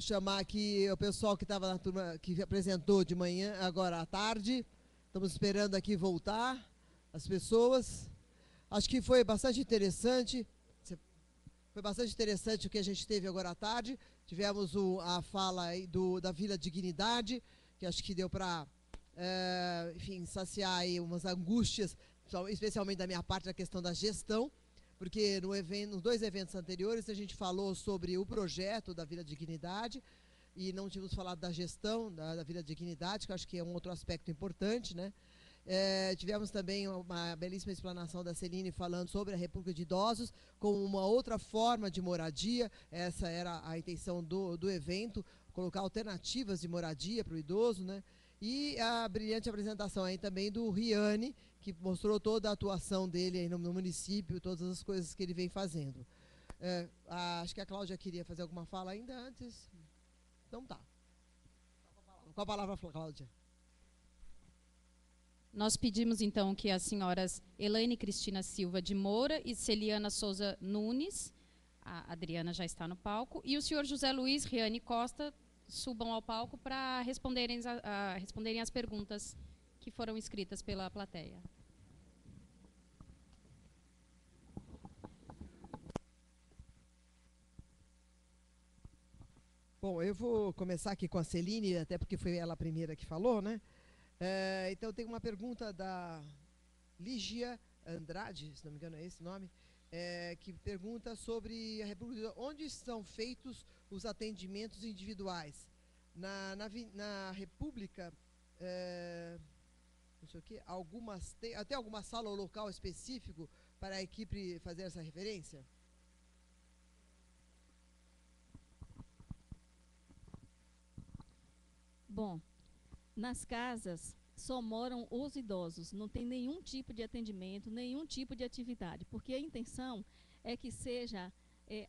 chamar aqui o pessoal que estava na turma, que apresentou de manhã, agora à tarde. Estamos esperando aqui voltar as pessoas. Acho que foi bastante interessante. Foi bastante interessante o que a gente teve agora à tarde. Tivemos a fala aí da Vila Dignidade, que acho que deu para, enfim, saciar aí umas angústias, especialmente da minha parte, a questão da gestão, porque nos dois eventos anteriores a gente falou sobre o projeto da Vila Dignidade e não tínhamos falado da gestão da Vila Dignidade, que eu acho que é um outro aspecto importante, né? Tivemos também uma belíssima explanação da Celine falando sobre a República de Idosos como uma outra forma de moradia. Essa era a intenção do evento, colocar alternativas de moradia para o idoso, né? E a brilhante apresentação aí também do Riane, que mostrou toda a atuação dele aí no município, todas as coisas que ele vem fazendo. Acho que a Cláudia queria fazer alguma fala ainda antes. Então tá. Com a palavra, Cláudia. Nós pedimos, então, que as senhoras Elaine Cristina Silva de Moura e Celiana Souza Nunes, a Adriana já está no palco, e o senhor José Luiz Riane Costa subam ao palco para responderem as perguntas que foram escritas pela plateia. Bom, eu vou começar aqui com a Celine, até porque foi ela a primeira que falou, né? Então, tem uma pergunta da Lígia Andrade, se não me engano é esse nome, que pergunta sobre a República, onde estão feitos os atendimentos individuais? Na República, não sei o quê, até alguma sala ou local específico para a equipe fazer essa referência? Bom, nas casas só moram os idosos, não tem nenhum tipo de atendimento, nenhum tipo de atividade, porque a intenção é que seja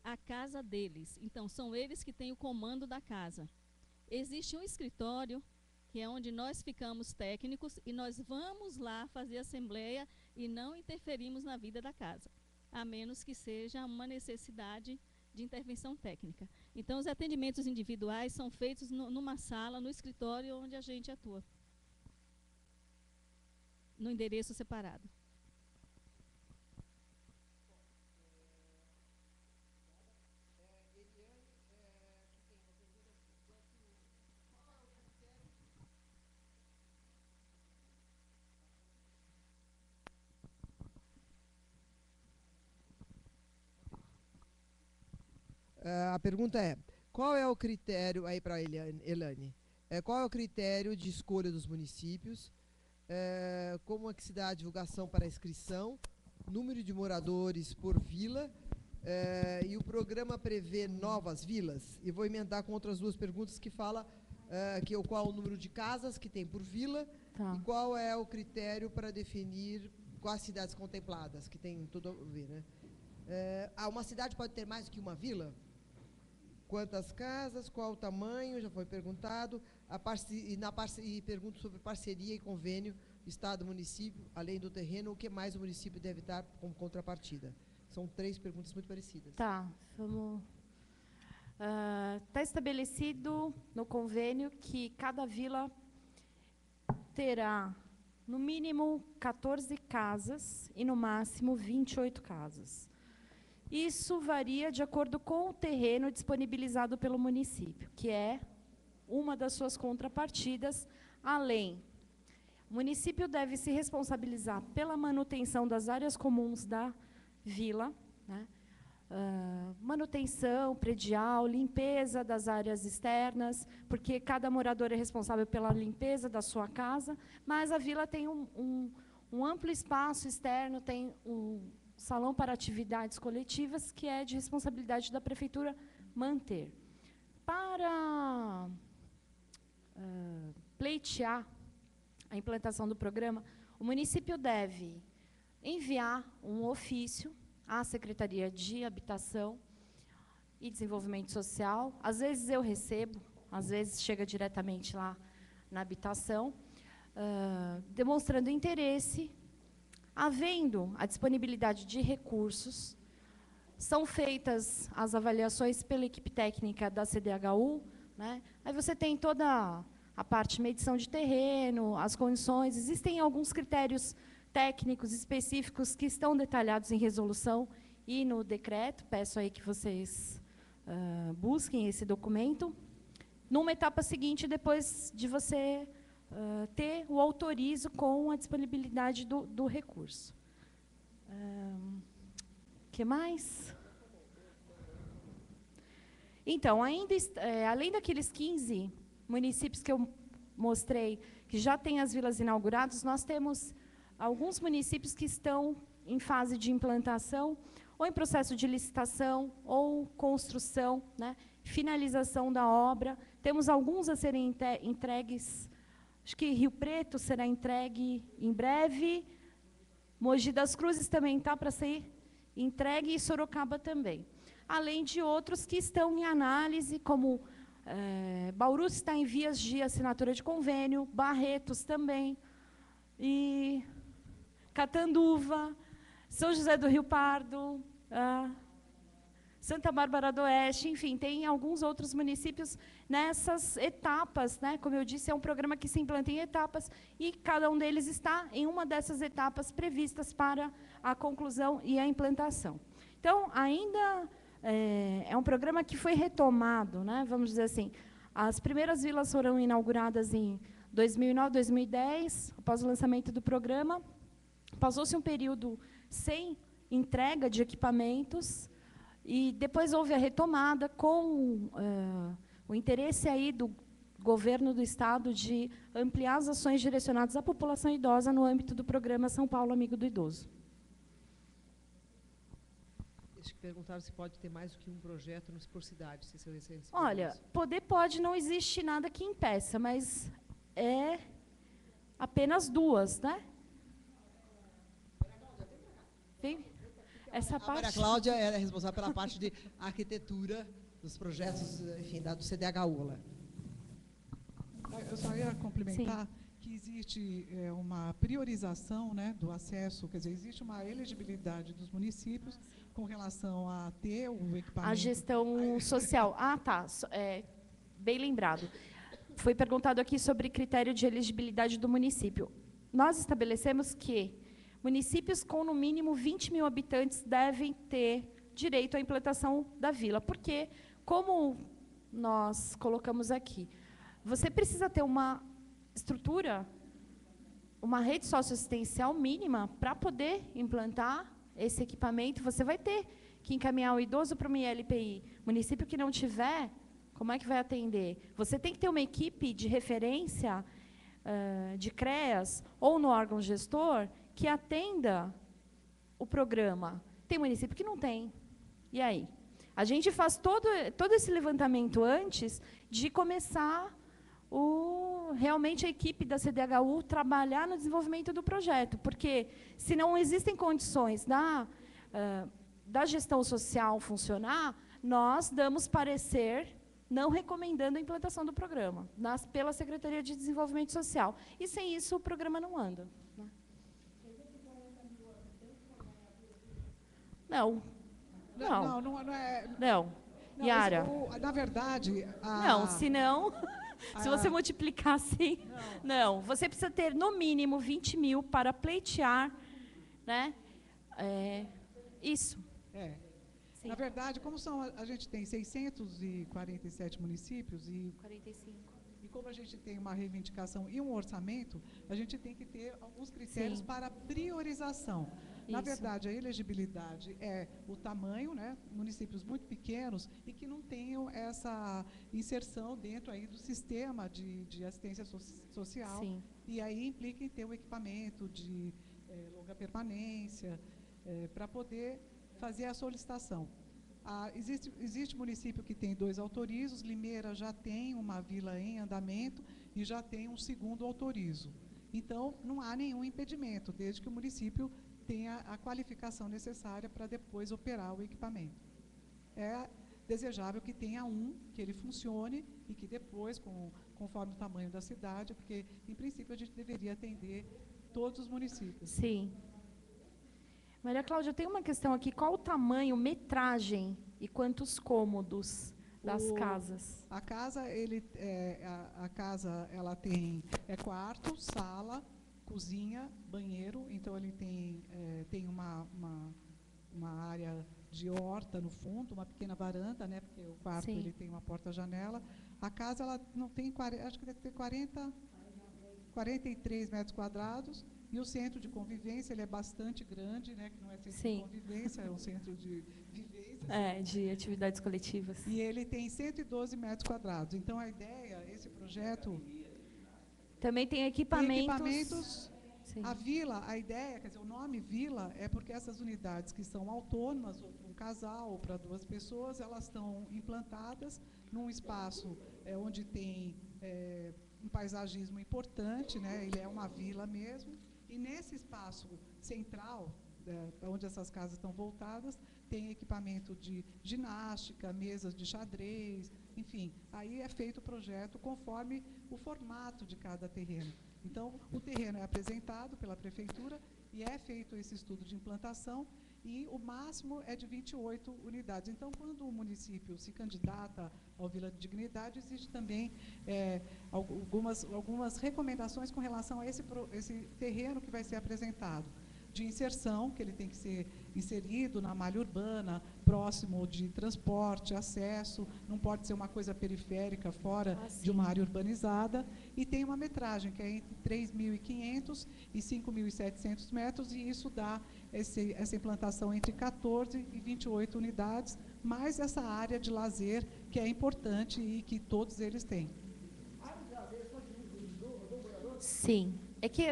a casa deles. Então, são eles que têm o comando da casa. Existe um escritório, que é onde nós ficamos técnicos, e nós vamos lá fazer assembleia e não interferimos na vida da casa, a menos que seja uma necessidade de intervenção técnica. Então, os atendimentos individuais são feitos numa sala, no escritório onde a gente atua, no endereço separado. A pergunta é, qual é o critério, aí para a Elane, qual é o critério de escolha dos municípios, como é que se dá a divulgação para a inscrição, número de moradores por vila, e o programa prevê novas vilas? E vou emendar com outras duas perguntas que fala qual é o número de casas que tem por vila, tá, e qual é o critério para definir quais cidades contempladas, que tem tudo a ver, né? Uma cidade pode ter mais do que uma vila? Quantas casas, qual o tamanho, já foi perguntado. E pergunto sobre parceria e convênio Estado-município, além do terreno, o que mais o município deve dar como contrapartida? São três perguntas muito parecidas. Tá, vamos... Está estabelecido no convênio que cada vila terá, no mínimo, 14 casas e, no máximo, 28 casas. Isso varia de acordo com o terreno disponibilizado pelo município, que é uma das suas contrapartidas. Além, o município deve se responsabilizar pela manutenção das áreas comuns da vila, né? Manutenção predial, limpeza das áreas externas, porque cada morador é responsável pela limpeza da sua casa, mas a vila tem um amplo espaço externo, tem salão para atividades coletivas, que é de responsabilidade da prefeitura manter. Para pleitear a implantação do programa, o município deve enviar um ofício à Secretaria de Habitação e Desenvolvimento Social. Às vezes eu recebo, às vezes chega diretamente lá na habitação, demonstrando interesse. Havendo a disponibilidade de recursos, são feitas as avaliações pela equipe técnica da CDHU né? Aí você tem toda a parte de medição de terreno, as condições. Existem alguns critérios técnicos específicos que estão detalhados em resolução e no decreto. Peço aí que vocês busquem esse documento. Numa etapa seguinte, depois de você ter o autorizo com a disponibilidade do recurso. Que mais? Então, ainda, além daqueles 15 municípios que eu mostrei, que já têm as vilas inauguradas, nós temos alguns municípios que estão em fase de implantação, ou em processo de licitação, ou construção, né, finalização da obra. Temos alguns a serem entregues, acho que Rio Preto será entregue em breve, Mogi das Cruzes também está para ser entregue, e Sorocaba também. Além de outros que estão em análise, como Bauru está em vias de assinatura de convênio, Barretos também, e Catanduva, São José do Rio Pardo, Santa Bárbara do Oeste, enfim, tem alguns outros municípios nessas etapas, né? Como eu disse, é um programa que se implanta em etapas, e cada um deles está em uma dessas etapas previstas para a conclusão e a implantação. Então, ainda é um programa que foi retomado, né? Vamos dizer assim, as primeiras vilas foram inauguradas em 2009, 2010, após o lançamento do programa. Passou-se um período sem entrega de equipamentos, e depois houve a retomada com o interesse aí do governo do Estado de ampliar as ações direcionadas à população idosa no âmbito do programa São Paulo Amigo do Idoso. Acho que perguntaram se pode ter mais do que um projeto por cidade. Olha, pode, não existe nada que impeça, mas é apenas duas, né? Tem? Essa parte... A Maria Cláudia é responsável pela parte de arquitetura dos projetos, enfim, do CDHU lá. Eu só ia complementar que existe uma priorização, né, do acesso, quer dizer, existe uma elegibilidade dos municípios com relação a ter o equipamento. A gestão social. Tá. Bem lembrado. Foi perguntado aqui sobre critério de elegibilidade do município. Nós estabelecemos que municípios com, no mínimo, 20 mil habitantes devem ter direito à implantação da vila, porque, como nós colocamos aqui, você precisa ter uma estrutura, uma rede socioassistencial mínima para poder implantar esse equipamento. Você vai ter que encaminhar o idoso para uma ILPI. Município que não tiver, como é que vai atender? Você tem que ter uma equipe de referência de CREAS ou no órgão gestor que atenda o programa. Tem município que não tem. E aí? A gente faz todo esse levantamento antes de começar realmente a equipe da CDHU trabalhar no desenvolvimento do projeto, porque, se não existem condições da gestão social funcionar, nós damos parecer não recomendando a implantação do programa, pela Secretaria de Desenvolvimento Social. E, sem isso, o programa não anda. Não. Não é. Não. Yara. Na verdade. Não, se não. Se você multiplicar assim. Não. Você precisa ter, no mínimo, 20 mil para pleitear, né? Isso. Sim. Na verdade, como a gente tem 647 municípios e 45. E como a gente tem uma reivindicação e um orçamento, a gente tem que ter alguns critérios para priorização. Na verdade, a elegibilidade é o tamanho, né, municípios muito pequenos e que não tenham essa inserção dentro aí do sistema de assistência social. Sim. E aí implica em ter um equipamento de longa permanência para poder fazer a solicitação. Existe município que tem 2 autorizos, Limeira já tem uma vila em andamento e já tem um segundo autorizo. Então, não há nenhum impedimento, desde que o município tenha a qualificação necessária para depois operar o equipamento. É desejável que tenha que ele funcione e que depois, conforme o tamanho da cidade, porque, em princípio, a gente deveria atender todos os municípios. Sim. Maria Cláudia, tem uma questão aqui. Qual o tamanho, metragem e quantos cômodos das casas. A casa, a casa ela tem quarto, sala, cozinha, banheiro. Então ele tem uma área de horta no fundo, uma pequena varanda, né? Porque o quarto Sim. ele tem uma porta-janela. A casa ela não tem, acho que deve ter 43 metros quadrados. E o centro de convivência ele é bastante grande, né? Que não é centro Sim. de convivência, é um centro de vivência. De atividades coletivas. E ele tem 112 metros quadrados. Então, a ideia, esse projeto... Também tem Tem equipamentos. equipamentos. Sim. A vila, a ideia, quer dizer, o nome vila é porque essas unidades que são autônomas, ou para um casal, ou para 2 pessoas, elas estão implantadas num espaço onde tem um paisagismo importante, né? Ele é uma vila mesmo. E nesse espaço central, onde essas casas estão voltadas, tem equipamento de ginástica, mesas de xadrez, enfim. Aí é feito o projeto conforme o formato de cada terreno. Então, o terreno é apresentado pela prefeitura e é feito esse estudo de implantação e o máximo é de 28 unidades. Então, quando o município se candidata ao Vila de Dignidade, existe também algumas recomendações com relação a esse terreno que vai ser apresentado. De inserção, que ele tem que ser inserido na malha urbana, próximo de transporte, acesso, não pode ser uma coisa periférica, fora de uma área urbanizada, e tem uma metragem, que é entre 3.500 e 5.700 metros, e isso dá essa implantação entre 14 e 28 unidades, mais essa área de lazer, que é importante e que todos eles têm. Sim. É que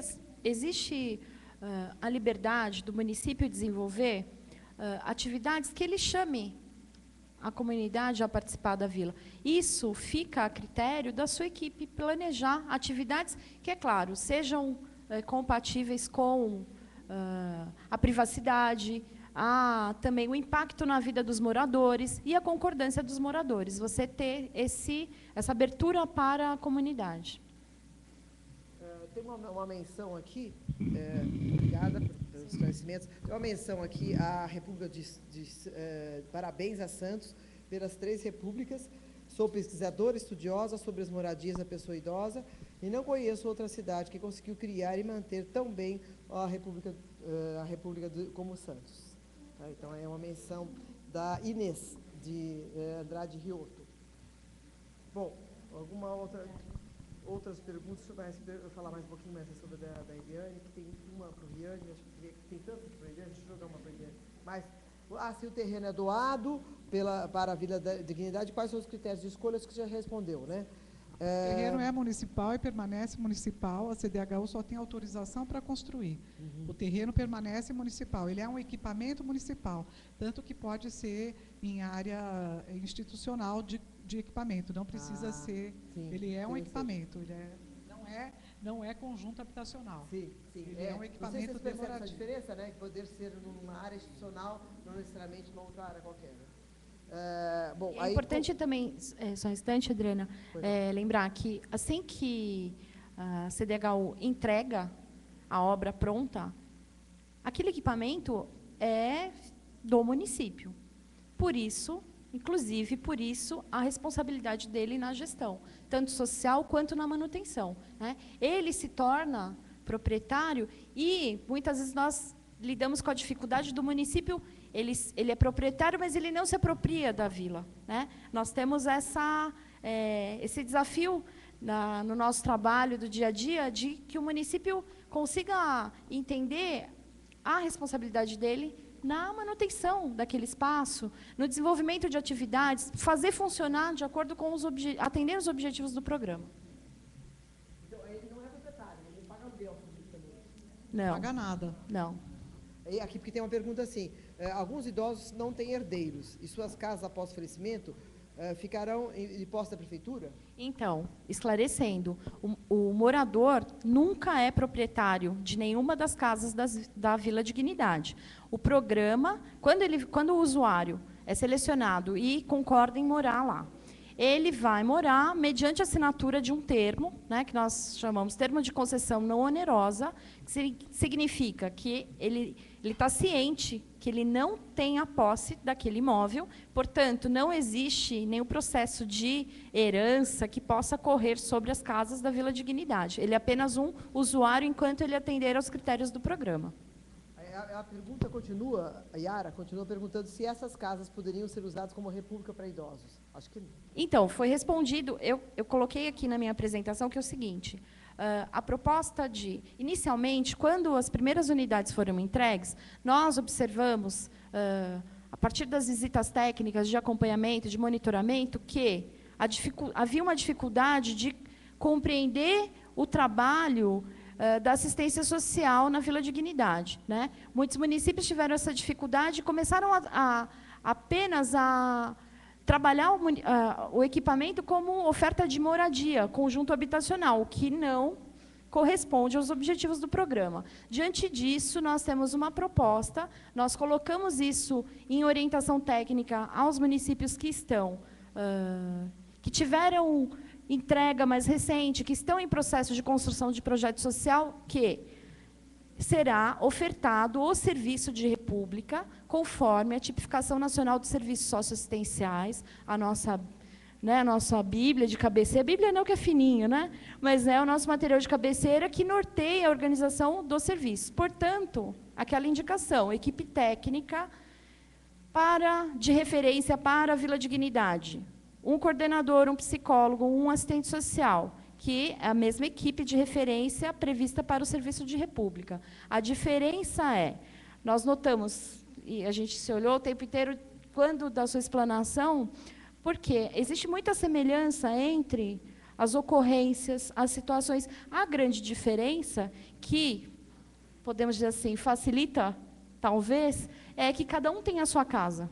existe a liberdade do município desenvolver atividades que ele chame a comunidade a participar da vila. Isso fica a critério da sua equipe planejar atividades que, é claro, sejam compatíveis com a privacidade, também o impacto na vida dos moradores e a concordância dos moradores. Você ter essa abertura para a comunidade. Tem uma menção aqui, obrigada pelos esclarecimentos, tem uma menção aqui à República parabéns a Santos pelas 3 repúblicas. Sou pesquisadora estudiosa sobre as moradias da pessoa idosa e não conheço outra cidade que conseguiu criar e manter tão bem a República como Santos. Tá? Então, é uma menção da Inês, de Andrade Riotto. Bom, alguma outras perguntas? Deixa eu falar mais um pouquinho mais sobre da Eliane, que tem uma para o Riane, acho que tem tantas para a Eliane, deixa eu jogar uma para a Eliane. Mas, se o terreno é doado para a Vila da Dignidade, quais são os critérios de escolha que você já respondeu, né? O terreno é municipal e permanece municipal, a CDHU só tem autorização para construir. O terreno permanece municipal, ele é um equipamento municipal, tanto que pode ser em área institucional de equipamento, não precisa ser, sim, ele é um equipamento, ele não é conjunto habitacional. Sim. Ele é um equipamento Você percebe essa demorativo. diferença, né? Poder ser numa área institucional, não necessariamente numa outra área qualquer. Né? Bom, É importante também, só um instante, Adriana, lembrar que assim que a CDHU entrega a obra pronta, aquele equipamento é do município. Por isso, inclusive, por isso, a responsabilidade dele na gestão, tanto social quanto na manutenção. Né? Ele se torna proprietário e, muitas vezes, nós lidamos com a dificuldade do município. Ele é proprietário, mas ele não se apropria da vila. Né? Nós temos esse desafio no nosso trabalho do dia a dia, de que o município consiga entender a responsabilidade dele na manutenção daquele espaço, no desenvolvimento de atividades, fazer funcionar de acordo com atender os objetivos do programa. Então, ele não é proprietário, ele paga aluguel também. Não. Paga nada. Não. Aqui, porque tem uma pergunta assim, alguns idosos não têm herdeiros, e suas casas, após falecimento, ficarão em posse da prefeitura? Então, esclarecendo, o morador nunca é proprietário de nenhuma das casas da Vila Dignidade. O programa, quando o usuário é selecionado e concorda em morar lá, ele vai morar mediante assinatura de um termo, né, que nós chamamos termo de concessão não onerosa, que significa que ele está ciente que ele não tem a posse daquele imóvel, portanto, não existe nenhum processo de herança que possa correr sobre as casas da Vila Dignidade. Ele é apenas um usuário enquanto ele atender aos critérios do programa. A pergunta continua, a Yara continua perguntando se essas casas poderiam ser usadas como república para idosos. Acho que não. Então, foi respondido, eu coloquei aqui na minha apresentação que é o seguinte, a proposta de, inicialmente, quando as primeiras unidades foram entregues, nós observamos, a partir das visitas técnicas de acompanhamento, de monitoramento, que havia uma dificuldade de compreender o trabalho da assistência social na Vila Dignidade, né? Muitos municípios tiveram essa dificuldade e começaram apenas a trabalhar o equipamento como oferta de moradia, conjunto habitacional, o que não corresponde aos objetivos do programa. Diante disso, nós temos uma proposta, nós colocamos isso em orientação técnica aos municípios que tiveram entrega mais recente, que estão em processo de construção de projeto social, que será ofertado o serviço de república, conforme a tipificação nacional de serviços socioassistenciais, a nossa Bíblia de cabeceira. A Bíblia não que é fininho, né? Mas é o nosso material de cabeceira que norteia a organização dos serviços. Portanto, aquela indicação, equipe técnica de referência para a Vila Dignidade, um coordenador, um psicólogo, um assistente social, que é a mesma equipe de referência prevista para o serviço de república. A diferença é, nós notamos, e a gente se olhou o tempo inteiro, quando da sua explanação, porque existe muita semelhança entre as ocorrências, as situações. A grande diferença que, podemos dizer assim, facilita, talvez, é que cada um tem a sua casa.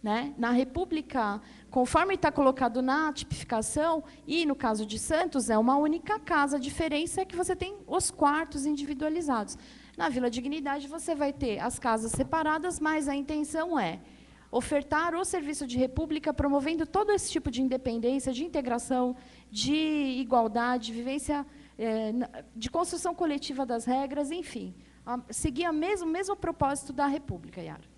Né? Na República, conforme está colocado na tipificação, e no caso de Santos, é uma única casa. A diferença é que você tem os quartos individualizados. Na Vila Dignidade, você vai ter as casas separadas, mas a intenção é ofertar o serviço de república, promovendo todo esse tipo de independência, de integração, de igualdade, de vivência, de construção coletiva das regras, enfim, seguir o mesmo propósito da República, Yara.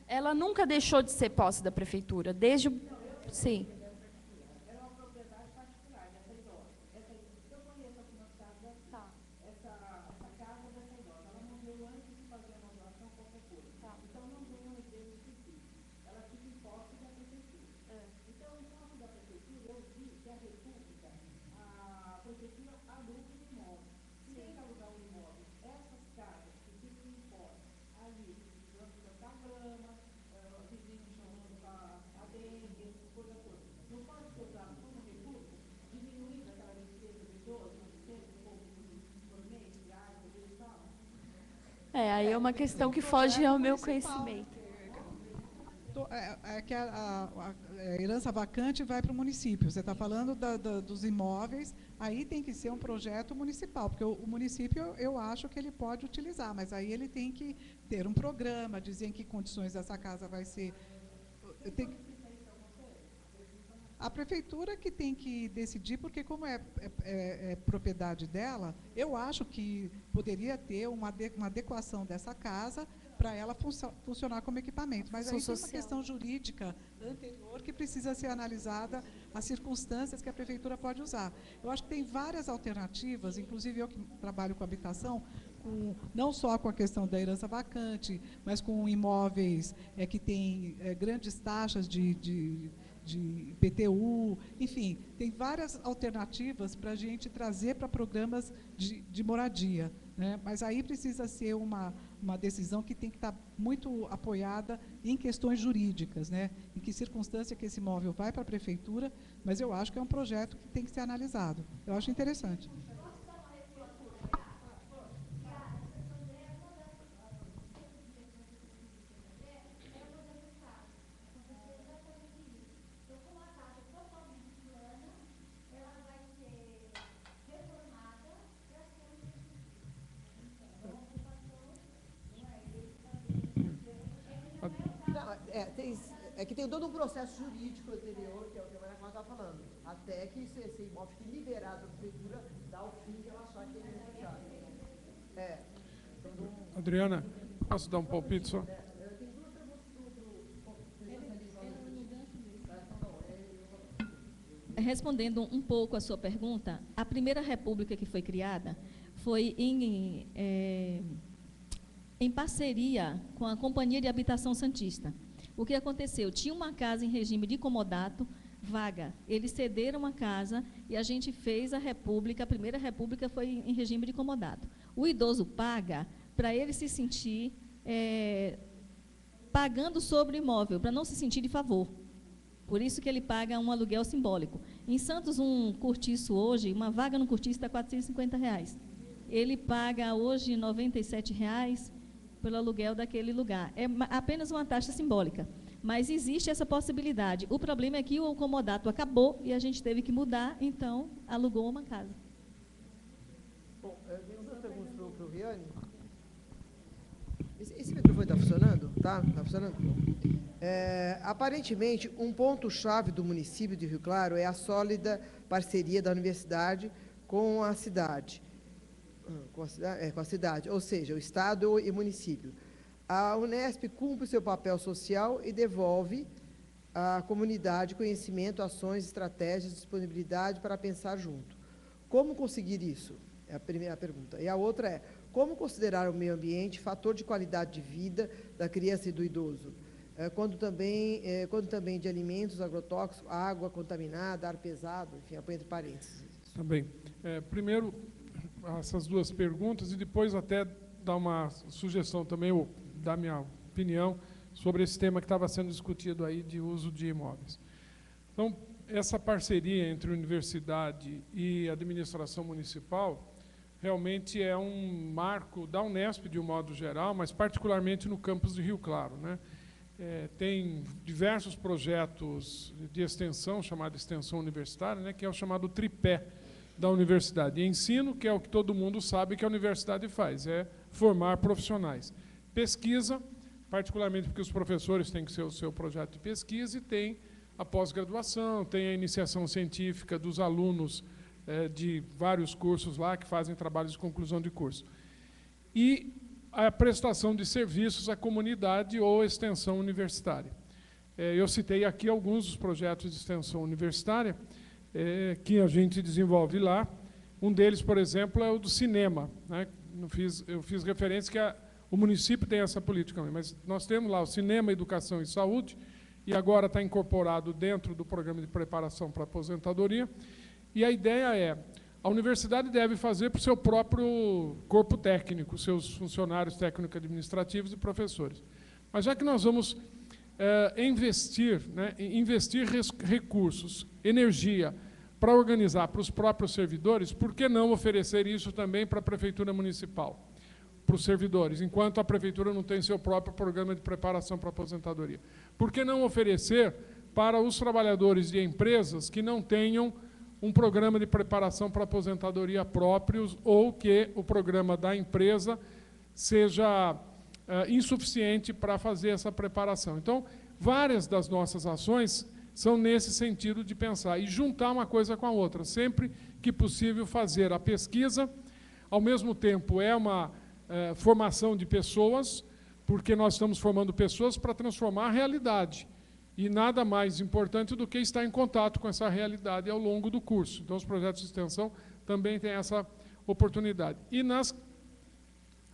Ela nunca deixou de ser posse da prefeitura, desde o... Sim. Era uma propriedade particular dessa idosa. Eu conheço algumas casas, essa casa dessa idosa. Ela morreu antes de fazer a modulação, qualquer coisa. Então, não tem um herdeiro específico. Ela fica em posse da prefeitura. Então, em posse da prefeitura, eu vi que a República, a prefeitura aluga um imóvel. Se tem que alugar um imóvel, essas casas que ficam em posse, ali, vamos cortar grama, vizinho chamando a dengue, coisa toda. Não pode ser usado como recurso, diminuindo aquela despesa de 12, 900 e pouco por mês, de água, de tal. Aí é uma questão que foge ao meu conhecimento. É que a herança vacante vai para o município. Você está falando dos imóveis, aí tem que ser um projeto municipal, porque o município, eu acho que ele pode utilizar, mas aí ele tem que ter um programa, dizer em que condições essa casa vai ser... A prefeitura que tem que decidir, porque como é propriedade dela, eu acho que poderia ter uma adequação dessa casa para ela funcionar como equipamento. Mas aí tem uma questão jurídica anterior que precisa ser analisada, as circunstâncias que a prefeitura pode usar. Eu acho que tem várias alternativas, inclusive eu que trabalho com habitação, não só com a questão da herança vacante, mas com imóveis que têm grandes taxas de IPTU, enfim, tem várias alternativas para a gente trazer para programas de moradia. Né? Mas aí precisa ser uma decisão que tem que estar muito apoiada em questões jurídicas, né? Em que circunstância que esse imóvel vai para a prefeitura, mas eu acho que é um projeto que tem que ser analisado. Eu acho interessante. É que tem todo um processo jurídico anterior, que é o que a Maria Clara está falando, até que esse imóvel fique liberado da prefeitura, dá o fim que ela achar que é necessário. Adriana, posso dar um palpite só? Respondendo um pouco a sua pergunta, a primeira república que foi criada foi em parceria com a Companhia de Habitação Santista. O que aconteceu? Tinha uma casa em regime de comodato, vaga. Eles cederam a casa e a gente fez a república, a primeira república foi em regime de comodato. O idoso paga para ele se sentir pagando sobre o imóvel, para não se sentir de favor. Por isso que ele paga um aluguel simbólico. Em Santos, um cortiço hoje, uma vaga no cortiço está R$ 450. Ele paga hoje R$ 97 pelo aluguel daquele lugar. É apenas uma taxa simbólica. Mas existe essa possibilidade. O problema é que o comodato acabou e a gente teve que mudar, então alugou uma casa. Bom, eu tenho duas perguntas para o Riane. Esse microfone está funcionando? Tá funcionando? Aparentemente, um ponto-chave do município de Rio Claro é a sólida parceria da universidade com a cidade. Com a cidade, ou seja, o Estado e o município. A Unesp cumpre seu papel social e devolve à comunidade conhecimento, ações, estratégias, disponibilidade para pensar junto. Como conseguir isso? É a primeira pergunta. E a outra é, como considerar o meio ambiente fator de qualidade de vida da criança e do idoso? Quando também de alimentos agrotóxicos, água contaminada, ar pesado, enfim, põe entre parênteses. Tá bem. Primeiro, essas duas perguntas e depois até dar uma sugestão também, ou dar minha opinião sobre esse tema que estava sendo discutido aí de uso de imóveis. Então, essa parceria entre universidade e administração municipal realmente é um marco da Unesp de um modo geral, mas particularmente no campus de Rio Claro, né? Tem diversos projetos de extensão, chamada extensão universitária, né, que é o chamado tripé da universidade. E ensino, que é o que todo mundo sabe que a universidade faz, é formar profissionais. Pesquisa, particularmente porque os professores têm que ser o seu projeto de pesquisa, e tem a pós-graduação, tem a iniciação científica dos alunos de vários cursos lá, que fazem trabalhos de conclusão de curso. E a prestação de serviços à comunidade ou extensão universitária. Eu citei aqui alguns dos projetos de extensão universitária que a gente desenvolve lá. Um deles, por exemplo, é o do cinema, né? Eu fiz referência que o município tem essa política, mas nós temos lá o cinema, educação e saúde, e agora está incorporado dentro do programa de preparação para a aposentadoria. E a ideia é, a universidade deve fazer para o seu próprio corpo técnico, seus funcionários técnico-administrativos e professores. Mas já que nós vamos investir recursos, energia, para organizar para os próprios servidores, por que não oferecer isso também para a Prefeitura Municipal, para os servidores, enquanto a Prefeitura não tem seu próprio programa de preparação para a aposentadoria? Por que não oferecer para os trabalhadores de empresas que não tenham um programa de preparação para a aposentadoria próprios, ou que o programa da empresa seja insuficiente para fazer essa preparação? Então, várias das nossas ações são nesse sentido de pensar e juntar uma coisa com a outra. Sempre que possível fazer a pesquisa, ao mesmo tempo é uma formação de pessoas, porque nós estamos formando pessoas para transformar a realidade. E nada mais importante do que estar em contato com essa realidade ao longo do curso. Então, os projetos de extensão também têm essa oportunidade. E nas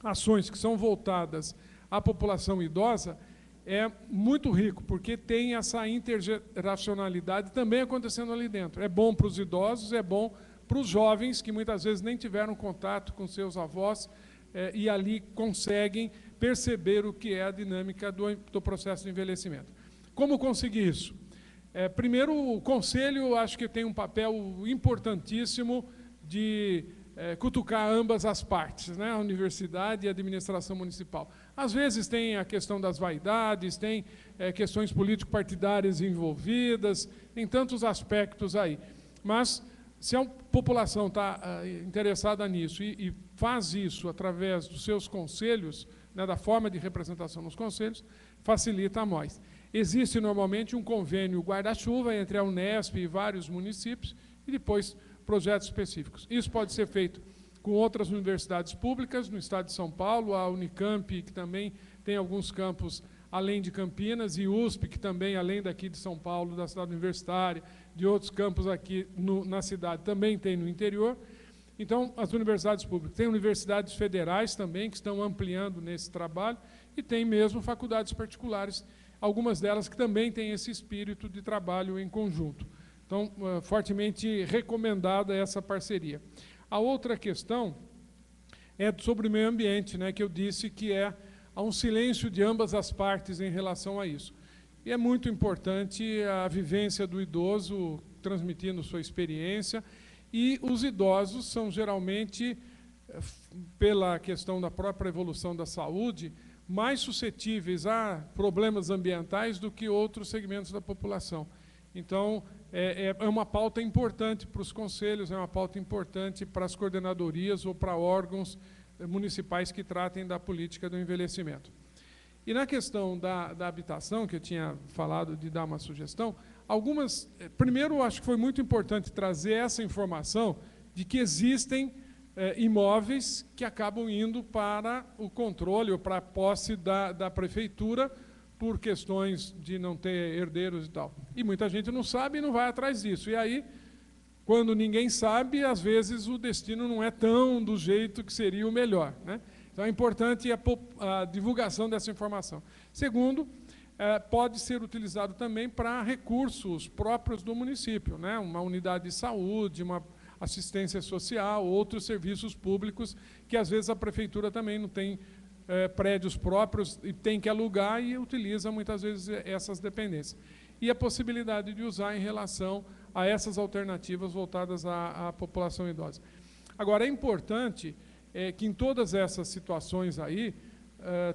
ações que são voltadas à população idosa, é muito rico, porque tem essa intergeracionalidade também acontecendo ali dentro. É bom para os idosos, é bom para os jovens, que muitas vezes nem tiveram contato com seus avós, e ali conseguem perceber o que é a dinâmica do processo de envelhecimento. Como conseguir isso? Primeiro, o Conselho, acho que tem um papel importantíssimo de cutucar ambas as partes, né? A universidade e a administração municipal. Às vezes tem a questão das vaidades, tem questões político-partidárias envolvidas, tem tantos aspectos aí. Mas, se a população está interessada nisso e faz isso através dos seus conselhos, né, da forma de representação nos conselhos, facilita a nós. Existe normalmente um convênio guarda-chuva entre a Unesp e vários municípios, e depois projetos específicos. Isso pode ser feito com outras universidades públicas, no estado de São Paulo, a Unicamp, que também tem alguns campos além de Campinas, e USP, que também, além daqui de São Paulo, da cidade universitária, de outros campos aqui na cidade, também tem no interior. Então, as universidades públicas. Tem universidades federais também, que estão ampliando nesse trabalho, e tem mesmo faculdades particulares, algumas delas que também têm esse espírito de trabalho em conjunto. Então, fortemente recomendada essa parceria. A outra questão é sobre o meio ambiente, né, que eu disse que há um silêncio de ambas as partes em relação a isso. E é muito importante a vivência do idoso transmitindo sua experiência, e os idosos são geralmente, pela questão da própria evolução da saúde, mais suscetíveis a problemas ambientais do que outros segmentos da população. Então, é uma pauta importante para os conselhos, é uma pauta importante para as coordenadorias ou para órgãos municipais que tratem da política do envelhecimento. E na questão da habitação, que eu tinha falado de dar uma sugestão, primeiro, eu acho que foi muito importante trazer essa informação de que existem imóveis que acabam indo para o controle ou para a posse da prefeitura por questões de não ter herdeiros e tal. E muita gente não sabe e não vai atrás disso. E aí, quando ninguém sabe, às vezes o destino não é tão do jeito que seria o melhor, né? Então é importante a divulgação dessa informação. Segundo, pode ser utilizado também para recursos próprios do município, né? Uma unidade de saúde, uma assistência social, outros serviços públicos, que às vezes a prefeitura também não tem prédios próprios e tem que alugar e utiliza muitas vezes essas dependências. E a possibilidade de usar em relação a essas alternativas voltadas à população idosa. Agora, é importante que em todas essas situações aí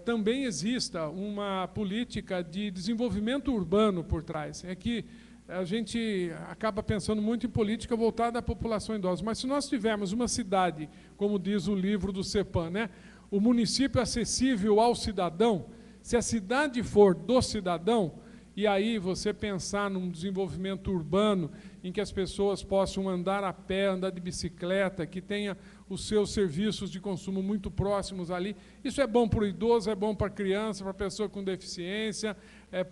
também exista uma política de desenvolvimento urbano por trás. É que a gente acaba pensando muito em política voltada à população idosa, mas se nós tivermos uma cidade, como diz o livro do CEPAM, né, o município acessível ao cidadão, se a cidade for do cidadão, e aí você pensar num desenvolvimento urbano em que as pessoas possam andar a pé, andar de bicicleta, que tenha os seus serviços de consumo muito próximos ali, isso é bom para o idoso, é bom para a criança, para a pessoa com deficiência,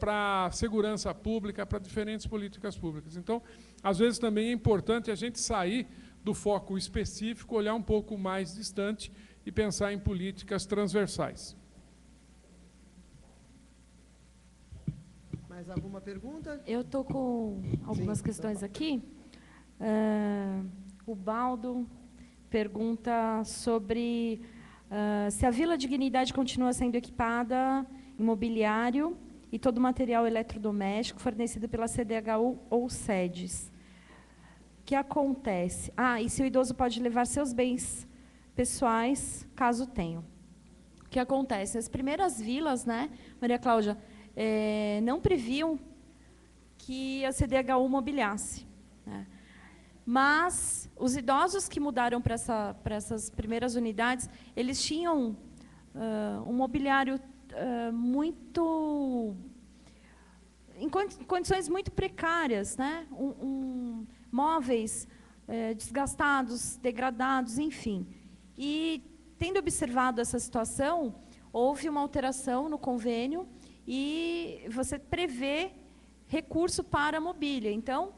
para a segurança pública, para diferentes políticas públicas. Então, às vezes também é importante a gente sair do foco específico, olhar um pouco mais distante e pensar em políticas transversais. Mais alguma pergunta? Eu estou com algumas questões aqui. O Baldo pergunta sobre se a Vila Dignidade continua sendo equipada em mobiliário e todo o material eletrodoméstico fornecido pela CDHU ou SEDES. O que acontece? E se o idoso pode levar seus bens pessoais, caso tenham. O que acontece? As primeiras vilas, né, Maria Cláudia, não previam que a CDHU mobiliasse, né? Mas os idosos que mudaram para essas primeiras unidades, eles tinham um mobiliário em condições muito precárias, né? Móveis desgastados, degradados, enfim. E, tendo observado essa situação, houve uma alteração no convênio e você prevê recurso para a mobília. Então,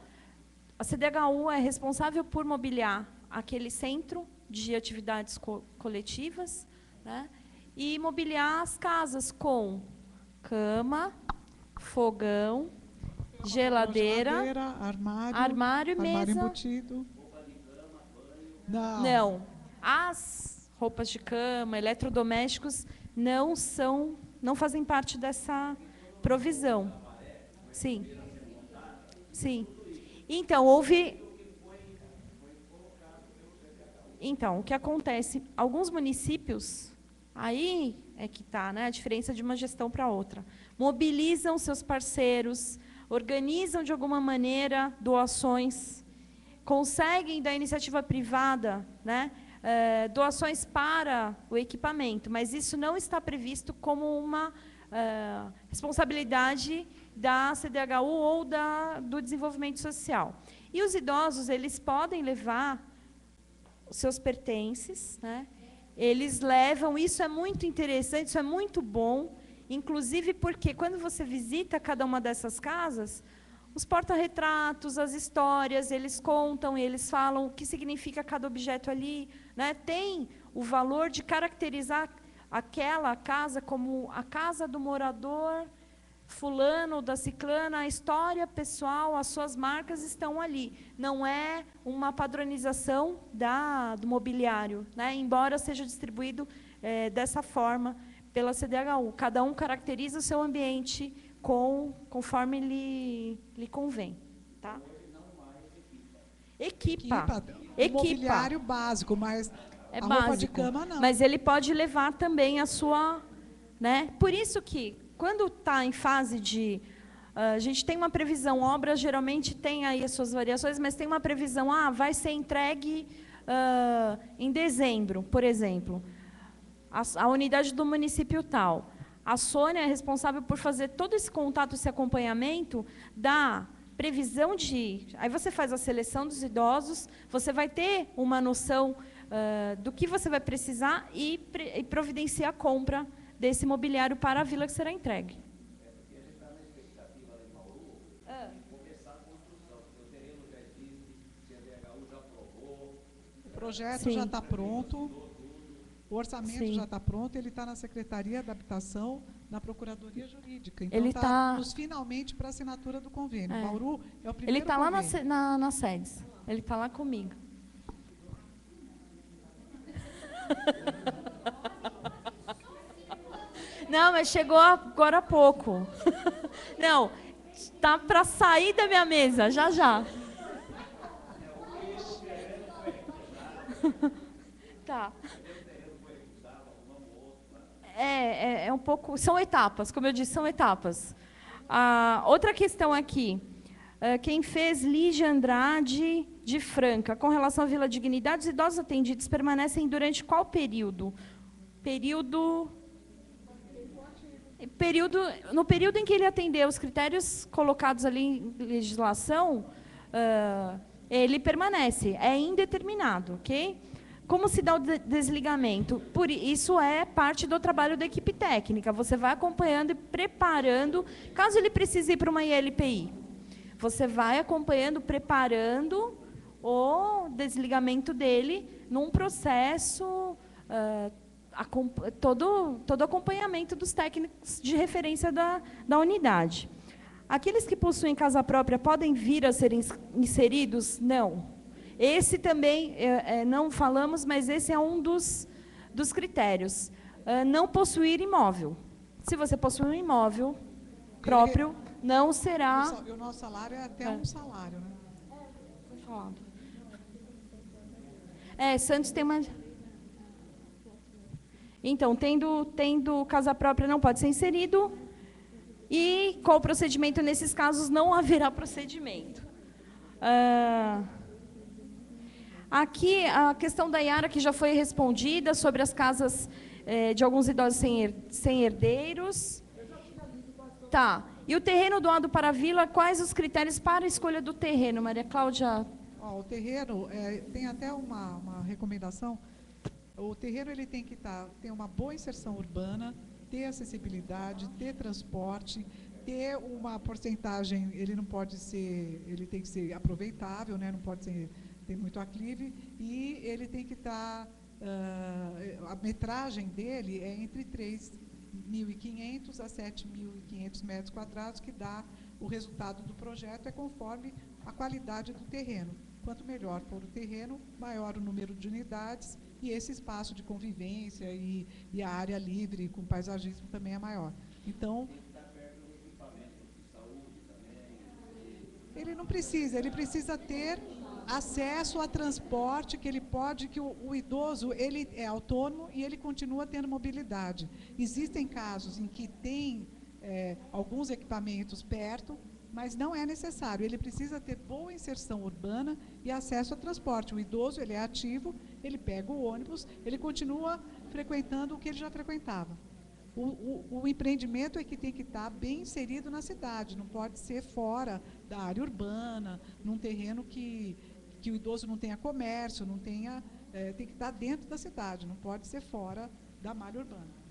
a CDHU é responsável por mobiliar aquele centro de atividades coletivas, né, e mobiliar as casas com cama, fogão, geladeira, armário e mesa. Embutido. Não. As roupas de cama, eletrodomésticos não fazem parte dessa provisão. Sim. Sim. Então, o que acontece? Alguns municípios, aí é que está, né, a diferença de uma gestão para outra, mobilizam seus parceiros, organizam de alguma maneira doações, conseguem da iniciativa privada, né, doações para o equipamento, mas isso não está previsto como uma responsabilidade da CDHU ou do desenvolvimento social. E os idosos, eles podem levar os seus pertences, né? Eles levam, isso é muito interessante, isso é muito bom, inclusive porque quando você visita cada uma dessas casas, os porta-retratos, as histórias, eles contam, eles falam o que significa cada objeto ali, né? Tem o valor de caracterizar aquela casa como a casa do morador fulano, da ciclana, a história pessoal, as suas marcas estão ali. Não é uma padronização do mobiliário, né? Embora seja distribuído dessa forma pela CDHU. Cada um caracteriza o seu ambiente conforme lhe convém. Tá? Equipa. Mobiliário básico, mas é a básico, roupa de cama não. Mas ele pode levar também a sua... Né? Por isso que, quando está em fase de... a gente tem uma previsão, obra geralmente tem aí as suas variações, mas tem uma previsão, vai ser entregue em dezembro, por exemplo, a unidade do município tal. A Sônia é responsável por fazer todo esse contato, esse acompanhamento da previsão de... Aí você faz a seleção dos idosos, você vai ter uma noção do que você vai precisar e providenciar a compra desse mobiliário para a vila que será entregue. O projeto já está pronto, o orçamento já está pronto, ele está na Secretaria da Habitação, na Procuradoria Jurídica. Então, ele está finalmente para a assinatura do convênio. Bauru é o primeiro Ele está lá na SEDES. Ele está lá comigo. Não, mas chegou agora há pouco. Não, está para sair da minha mesa, já já. Tá. É um pouco... São etapas, como eu disse, são etapas. Outra questão aqui. Quem fez Lígia Andrade de Franca. Com relação à Vila Dignidade, os idosos atendidos permanecem durante qual período? No período em que ele atendeu os critérios colocados ali em legislação, ele permanece. É indeterminado, ok? Como se dá o desligamento? Isso é parte do trabalho da equipe técnica. Você vai acompanhando e preparando, caso ele precise ir para uma ILPI. Você vai acompanhando, preparando o desligamento dele num processo, todo acompanhamento dos técnicos de referência da unidade. Aqueles que possuem casa própria podem vir a ser inseridos? Não. Esse também, não falamos, mas esse é um dos critérios. Não possuir imóvel. Se você possuir um imóvel próprio, não será... O nosso salário é até um salário, né? Foi falado. Santos tem uma... Então, tendo casa própria, não pode ser inserido. E qual o procedimento nesses casos? Não haverá procedimento. Aqui, a questão da Yara, que já foi respondida, sobre as casas de alguns idosos sem herdeiros. Tá. E o terreno doado para a vila, quais os critérios para a escolha do terreno, Maria Cláudia? O terreno, tem até uma recomendação. O terreno ele tem que ter uma boa inserção urbana, ter acessibilidade, ter transporte, ter uma porcentagem, ele tem que ser aproveitável, né? Não pode ter muito aclive, e ele tem que estar, a metragem dele é entre 3.500 a 7.500 metros quadrados, que dá o resultado do projeto, conforme a qualidade do terreno. Quanto melhor for o terreno, maior o número de unidades, e esse espaço de convivência e a área livre com paisagismo também é maior. Então, ele não precisa, ele precisa ter acesso a transporte, que o idoso ele é autônomo e ele continua tendo mobilidade. Existem casos em que tem alguns equipamentos perto, mas não é necessário. Ele precisa ter boa inserção urbana e acesso a transporte. O idoso ele é ativo, ele pega o ônibus, ele continua frequentando o que ele já frequentava. O empreendimento é que tem que estar bem inserido na cidade, não pode ser fora da área urbana, num terreno que o idoso não tenha comércio, não tenha, tem que estar dentro da cidade, não pode ser fora da malha urbana.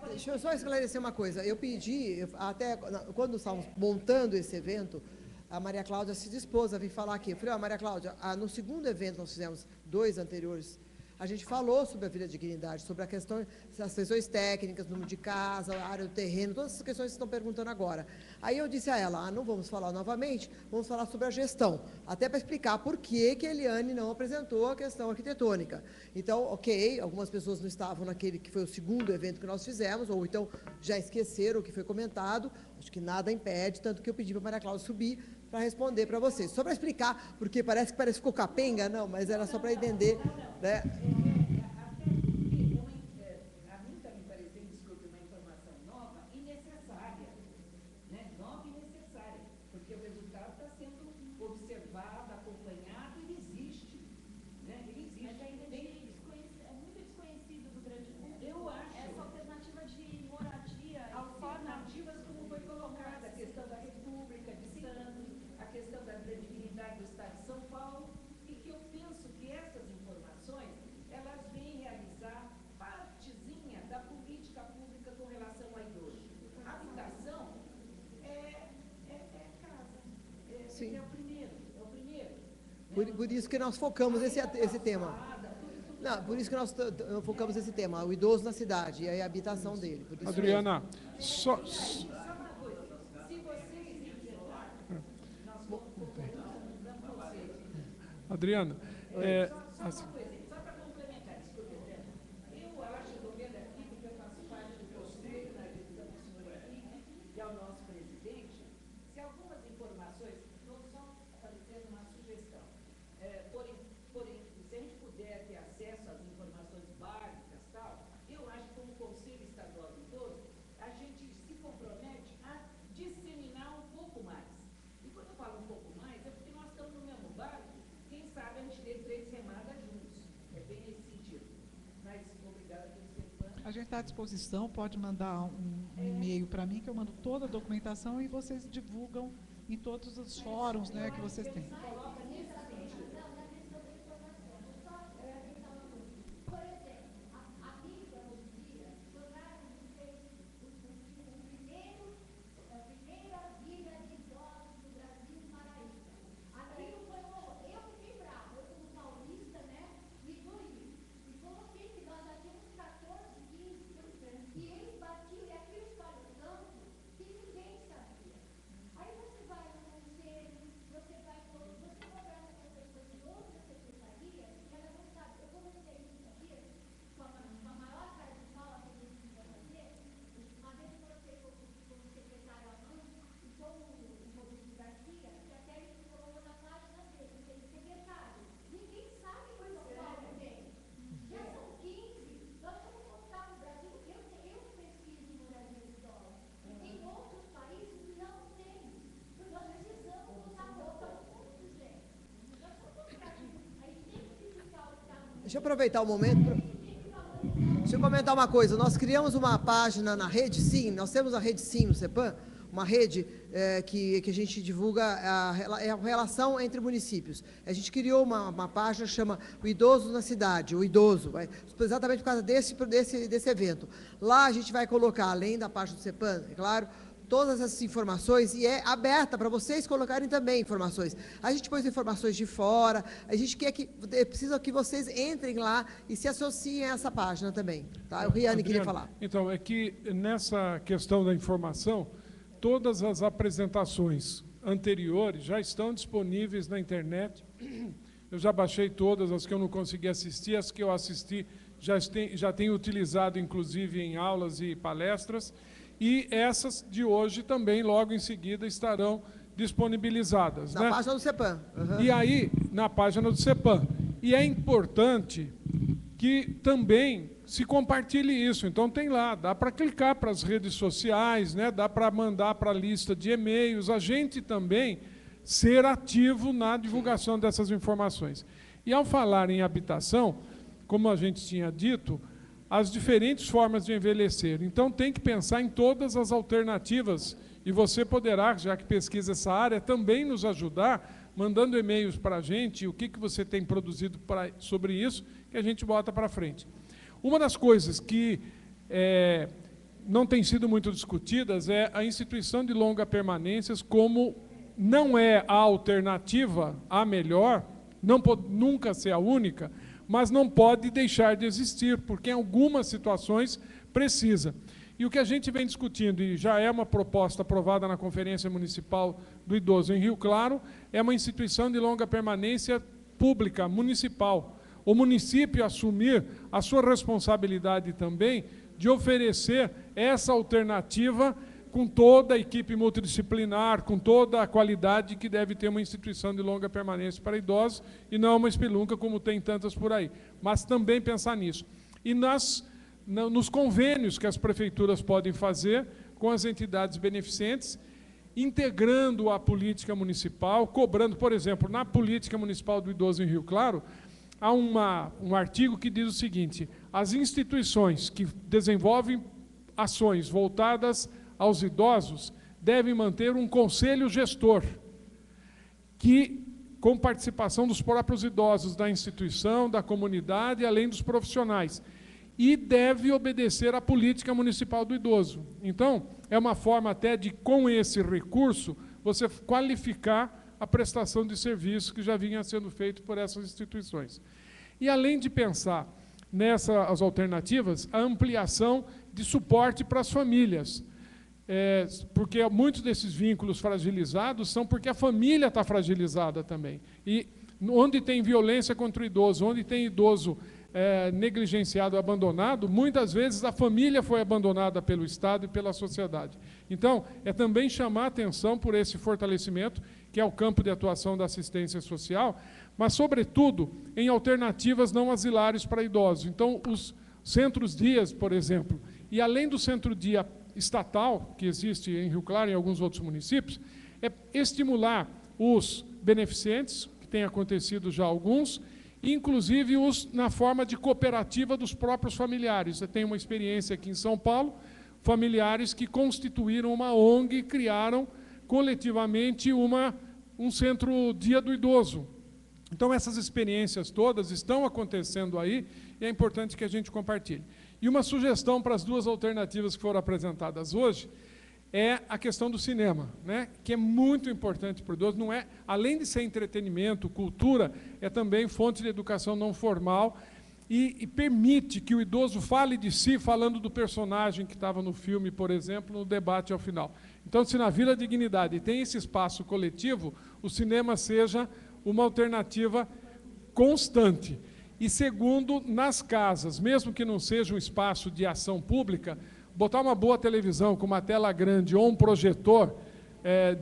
Deixa eu só esclarecer uma coisa. Eu pedi, até quando estávamos montando esse evento, a Maria Cláudia se dispôs a vir falar aqui. Eu falei, Maria Cláudia, no segundo evento nós fizemos 2 anteriores, a gente falou sobre a Vila Dignidade, sobre a questão, as questões técnicas, número de casa, a área do terreno, todas essas questões que estão perguntando agora. Aí eu disse a ela, não vamos falar novamente, vamos falar sobre a gestão, até para explicar por que a Eliane não apresentou a questão arquitetônica. Então, ok, algumas pessoas não estavam naquele que foi o segundo evento que nós fizemos, ou então já esqueceram o que foi comentado, acho que nada impede, tanto que eu pedi para a Maria Cláudia subir para responder para vocês. Só para explicar, porque parece que ficou capenga, não, mas era só para entender, né? Sim. Por isso que nós focamos esse tema. Não, por isso que nós focamos esse tema, o idoso na cidade e a habitação dele. Adriana, só... Adriana, assim. A gente está à disposição, pode mandar um e-mail para mim, que eu mando toda a documentação e vocês divulgam em todos os fóruns, né, que vocês têm. Deixa eu aproveitar o momento. Deixa eu comentar uma coisa. Nós criamos uma página na Rede Sim, nós temos a Rede Sim no CEPAM, uma rede que a gente divulga a relação entre municípios. A gente criou uma página que chama O Idoso na Cidade, o Idoso, exatamente por causa desse evento. Lá a gente vai colocar, além da página do CEPAM, é claro, todas essas informações, e é aberta para vocês colocarem também informações. A gente pôs informações de fora, a gente precisa que vocês entrem lá e se associem a essa página também. Tá? O Riane queria falar. Então, é que nessa questão da informação, todas as apresentações anteriores já estão disponíveis na internet. Eu já baixei todas, as que eu não consegui assistir, as que eu assisti já tenho utilizado, inclusive, em aulas e palestras. E essas de hoje também, logo em seguida, estarão disponibilizadas. Na página do CEPAM. Uhum. E aí, na página do CEPAM. E é importante que também se compartilhe isso. Então, tem lá, dá para clicar para as redes sociais, né? Dá para mandar para a lista de e-mails, a gente também ser ativo na divulgação dessas informações. E, ao falar em habitação, como a gente tinha dito, as diferentes formas de envelhecer. Então, tem que pensar em todas as alternativas, e você poderá, já que pesquisa essa área, também nos ajudar, mandando e-mails para a gente, o que você tem produzido sobre isso, que a gente bota para frente. Uma das coisas que não tem sido muito discutidas é a instituição de longa permanências, como não é a alternativa, a melhor, não pode nunca ser a única, mas não pode deixar de existir, porque em algumas situações precisa. E o que a gente vem discutindo, e já é uma proposta aprovada na Conferência Municipal do Idoso em Rio Claro, é uma instituição de longa permanência pública, municipal. O município assumir a sua responsabilidade também de oferecer essa alternativa com toda a equipe multidisciplinar, com toda a qualidade que deve ter uma instituição de longa permanência para idosos, e não uma espelunca como tem tantas por aí. Mas também pensar nisso. E nos convênios que as prefeituras podem fazer com as entidades beneficentes, integrando a política municipal, cobrando, por exemplo, na política municipal do idoso em Rio Claro, há um artigo que diz o seguinte: as instituições que desenvolvem ações voltadas aos idosos devem manter um conselho gestor, que, com participação dos próprios idosos da instituição, da comunidade, além dos profissionais, e deve obedecer à política municipal do idoso. Então, é uma forma até de, com esse recurso, você qualificar a prestação de serviço que já vinha sendo feito por essas instituições. E, além de pensar nessas alternativas, a ampliação de suporte para as famílias, porque muitos desses vínculos fragilizados são porque a família está fragilizada também. E onde tem violência contra o idoso, onde tem idoso negligenciado, abandonado, muitas vezes a família foi abandonada pelo Estado e pela sociedade. Então, é também chamar a atenção por esse fortalecimento, que é o campo de atuação da assistência social, mas, sobretudo, em alternativas não asilares para idosos. Então, os centros-dias, por exemplo, e além do centro-dia estatal, que existe em Rio Claro e em alguns outros municípios, é estimular os beneficentes, que tem acontecido já alguns, inclusive os na forma de cooperativa dos próprios familiares. Eu tenho uma experiência aqui em São Paulo, familiares que constituíram uma ONG e criaram coletivamente um centro-dia do idoso. Então, essas experiências todas estão acontecendo aí e é importante que a gente compartilhe. E uma sugestão para as duas alternativas que foram apresentadas hoje é a questão do cinema, né? Que é muito importante para o idoso. Não é, além de ser entretenimento, cultura, é também fonte de educação não formal e permite que o idoso fale de si, falando do personagem que estava no filme, por exemplo, no debate ao final. Então, se na Vila Dignidade tem esse espaço coletivo, o cinema seja uma alternativa constante. E, segundo, nas casas, mesmo que não seja um espaço de ação pública, botar uma boa televisão com uma tela grande ou um projetor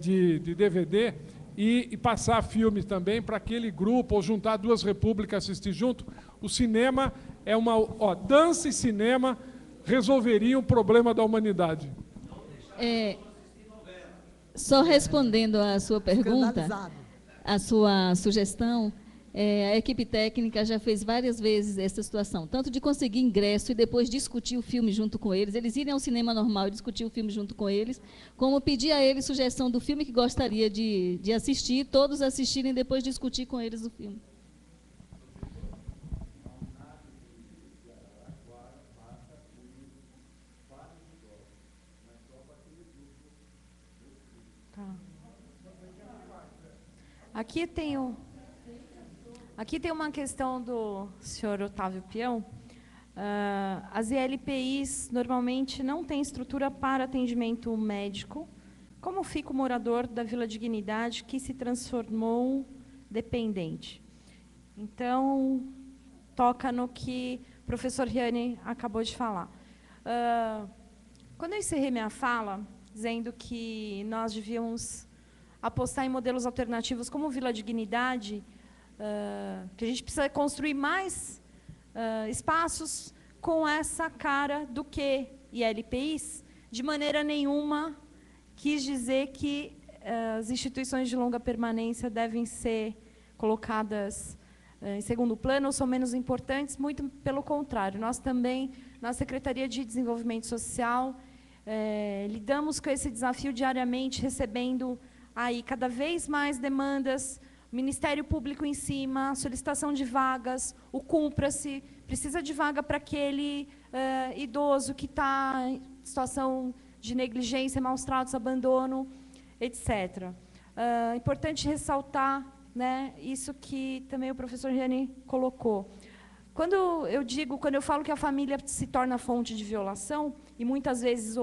de DVD e passar filme também para aquele grupo, ou juntar duas repúblicas assistir junto. O cinema é uma... dança e cinema resolveriam o problema da humanidade. Só respondendo à sua pergunta, a sua sugestão, A equipe técnica já fez várias vezes essa situação, tanto de conseguir ingresso e depois discutir o filme junto com eles irem ao cinema normal e discutir o filme junto com eles, como pedir a eles sugestão do filme que gostaria de assistir, todos assistirem e depois discutir com eles o filme. Aqui tem uma questão do senhor Otávio Peão. As ILPIs normalmente não têm estrutura para atendimento médico. Como fica o morador da Vila Dignidade que se transformou dependente? Então, toca no que o professor Riane acabou de falar. Quando eu encerrei minha fala, dizendo que nós devíamos apostar em modelos alternativos como Vila Dignidade, que a gente precisa construir mais espaços com essa cara do que ILPIs, de maneira nenhuma quis dizer que as instituições de longa permanência devem ser colocadas em segundo plano ou são menos importantes, muito pelo contrário. Nós também, na Secretaria de Desenvolvimento Social, lidamos com esse desafio diariamente, recebendo aí cada vez mais demandas, o Ministério Público em cima, solicitação de vagas, o Cumpra-se, precisa de vaga para aquele idoso que está em situação de negligência, maus tratos, abandono, etc. Importante ressaltar, né, isso que também o professor Riane colocou. Quando eu falo que a família se torna fonte de violação, e muitas vezes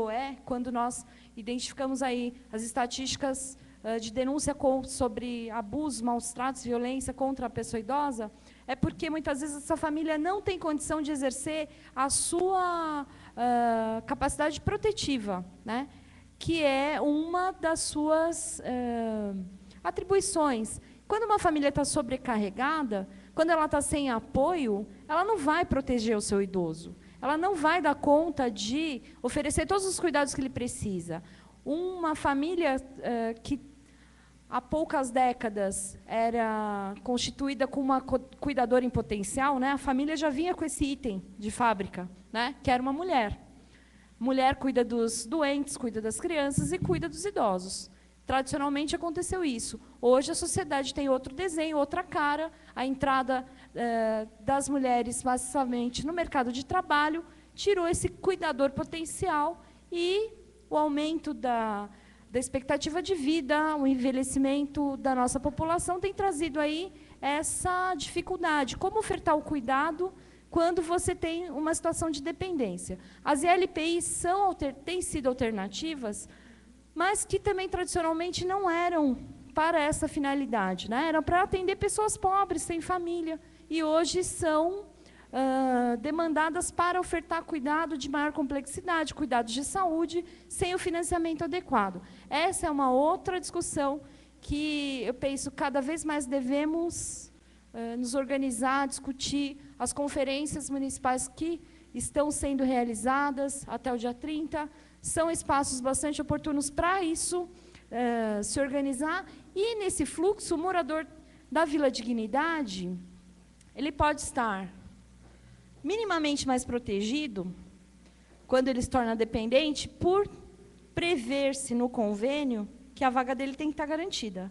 quando nós identificamos aí as estatísticas de denúncia sobre abusos, maus tratos, violência contra a pessoa idosa, é porque muitas vezes essa família não tem condição de exercer a sua capacidade protetiva, né? Que é uma das suas atribuições. Quando uma família está sobrecarregada, quando ela está sem apoio, ela não vai proteger o seu idoso. Ela não vai dar conta de oferecer todos os cuidados que ele precisa. Uma família que há poucas décadas era constituída com uma cuidadora em potencial, né? A família já vinha com esse item de fábrica, né? Que era uma mulher. Mulher cuida dos doentes, cuida das crianças e cuida dos idosos. Tradicionalmente aconteceu isso. Hoje a sociedade tem outro desenho, outra cara. A entrada das mulheres massivamente no mercado de trabalho tirou esse cuidador potencial e o aumento da expectativa de vida, o envelhecimento da nossa população tem trazido aí essa dificuldade. Como ofertar o cuidado quando você tem uma situação de dependência? As ILPIs têm sido alternativas, mas que também tradicionalmente não eram para essa finalidade, né? Eram para atender pessoas pobres, sem família, e hoje são demandadas para ofertar cuidado de maior complexidade, cuidados de saúde, sem o financiamento adequado. Essa é uma outra discussão que eu penso cada vez mais devemos nos organizar, discutir as conferências municipais que estão sendo realizadas até o dia 30, são espaços bastante oportunos para isso, se organizar, e nesse fluxo, o morador da Vila Dignidade, ele pode estar minimamente mais protegido, quando ele se torna dependente, por prever-se no convênio que a vaga dele tem que estar garantida.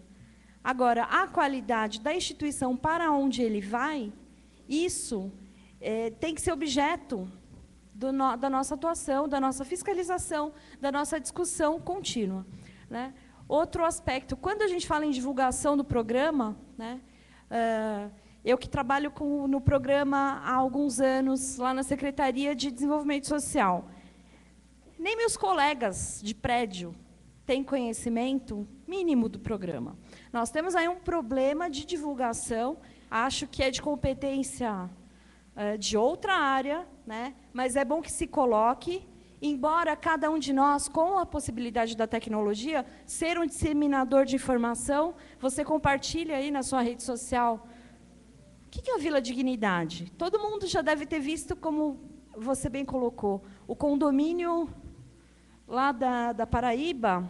Agora, a qualidade da instituição para onde ele vai, isso tem que ser objeto da nossa atuação, da nossa fiscalização, da nossa discussão contínua, né? Outro aspecto, quando a gente fala em divulgação do programa, né, eu que trabalho no programa há alguns anos, lá na Secretaria de Desenvolvimento Social, nem meus colegas de prédio têm conhecimento mínimo do programa. Nós temos aí um problema de divulgação, acho que é de competência de outra área, né? Mas é bom que se coloque, embora cada um de nós, com a possibilidade da tecnologia, ser um disseminador de informação, você compartilha aí na sua rede social. O que é a Vila Dignidade? Todo mundo já deve ter visto, como você bem colocou, o condomínio lá da Paraíba,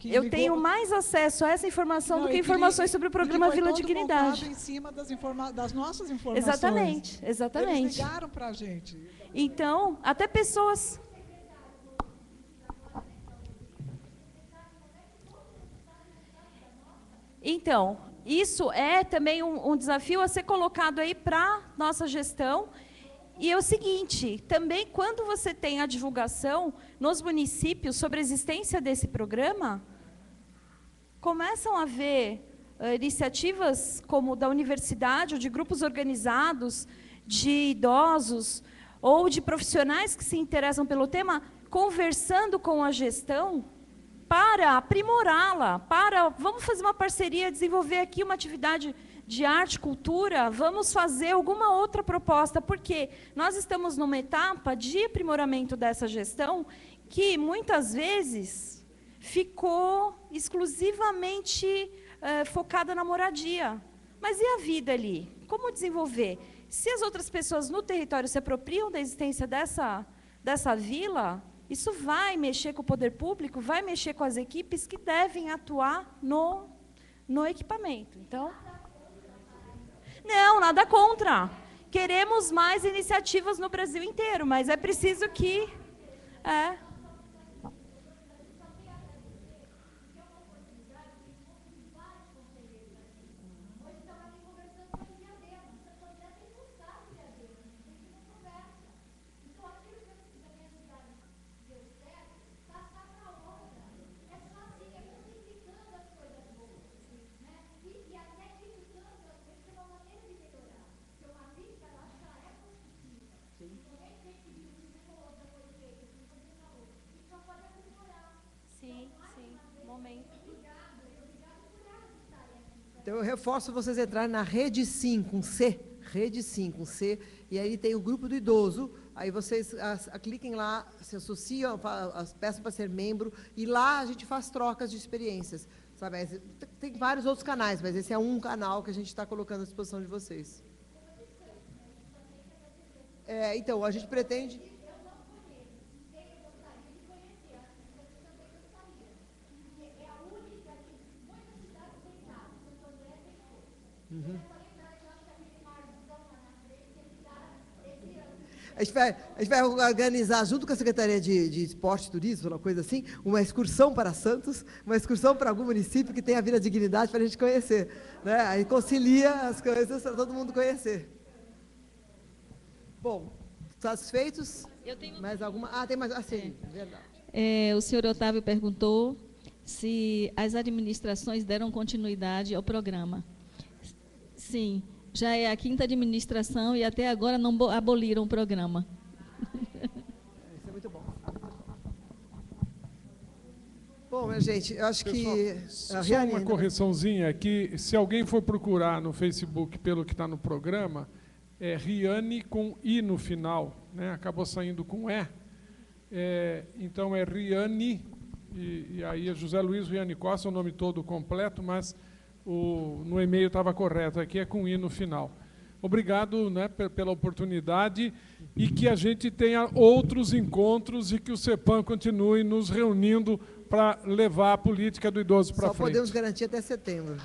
Eu tenho mais acesso a essa informação do que informações sobre o programa Vila Dignidade. Em cima das nossas informações. Exatamente, exatamente. Eles ligaram para a gente. Então, até pessoas... Então, isso é também um desafio a ser colocado aí para nossa gestão. E é o seguinte, também quando você tem a divulgação nos municípios sobre a existência desse programa, começam a haver iniciativas como da universidade, ou de grupos organizados, de idosos, ou de profissionais que se interessam pelo tema, conversando com a gestão, para aprimorá-la, vamos fazer uma parceria, desenvolver aqui uma atividade de arte, cultura, vamos fazer alguma outra proposta, porque nós estamos numa etapa de aprimoramento dessa gestão que, muitas vezes, ficou exclusivamente focada na moradia. Mas e a vida ali? Como desenvolver? Se as outras pessoas no território se apropriam da existência dessa vila, isso vai mexer com o poder público, vai mexer com as equipes que devem atuar no equipamento. Então, não, nada contra. Queremos mais iniciativas no Brasil inteiro, mas é preciso que... Então, eu reforço vocês entrarem na Rede Sim, com C, Rede Sim, com C, e aí tem o grupo do idoso, aí vocês cliquem lá, se associam, peçam para ser membro, e lá a gente faz trocas de experiências, sabe? Tem vários outros canais, mas esse é um canal que a gente está colocando à disposição de vocês. Então, a gente pretende... Uhum. A gente vai organizar, junto com a Secretaria de Esporte e Turismo, uma coisa assim, uma excursão para Santos, uma excursão para algum município que tenha a Vila Dignidade para a gente conhecer. Né? Aí concilia as coisas para todo mundo conhecer. Bom, satisfeitos? Eu tenho mais alguma? Tem mais. Sim, verdade. O senhor Otávio perguntou se as administrações deram continuidade ao programa. Sim, já é a 5ª administração e até agora não aboliram o programa. Isso é muito bom. Bom, minha gente, eu acho que... Só uma correçãozinha aqui, se alguém for procurar no Facebook pelo que está no programa, é Riane com I no final, né? Acabou saindo com E. Então é Riane, e aí é José Luiz Riane Costa, o nome todo completo, mas... no e-mail estava correto, aqui é com I no final. Obrigado, né, pela oportunidade e que a gente tenha outros encontros e que o CEPAM continue nos reunindo para levar a política do idoso para frente. Só podemos garantir até setembro.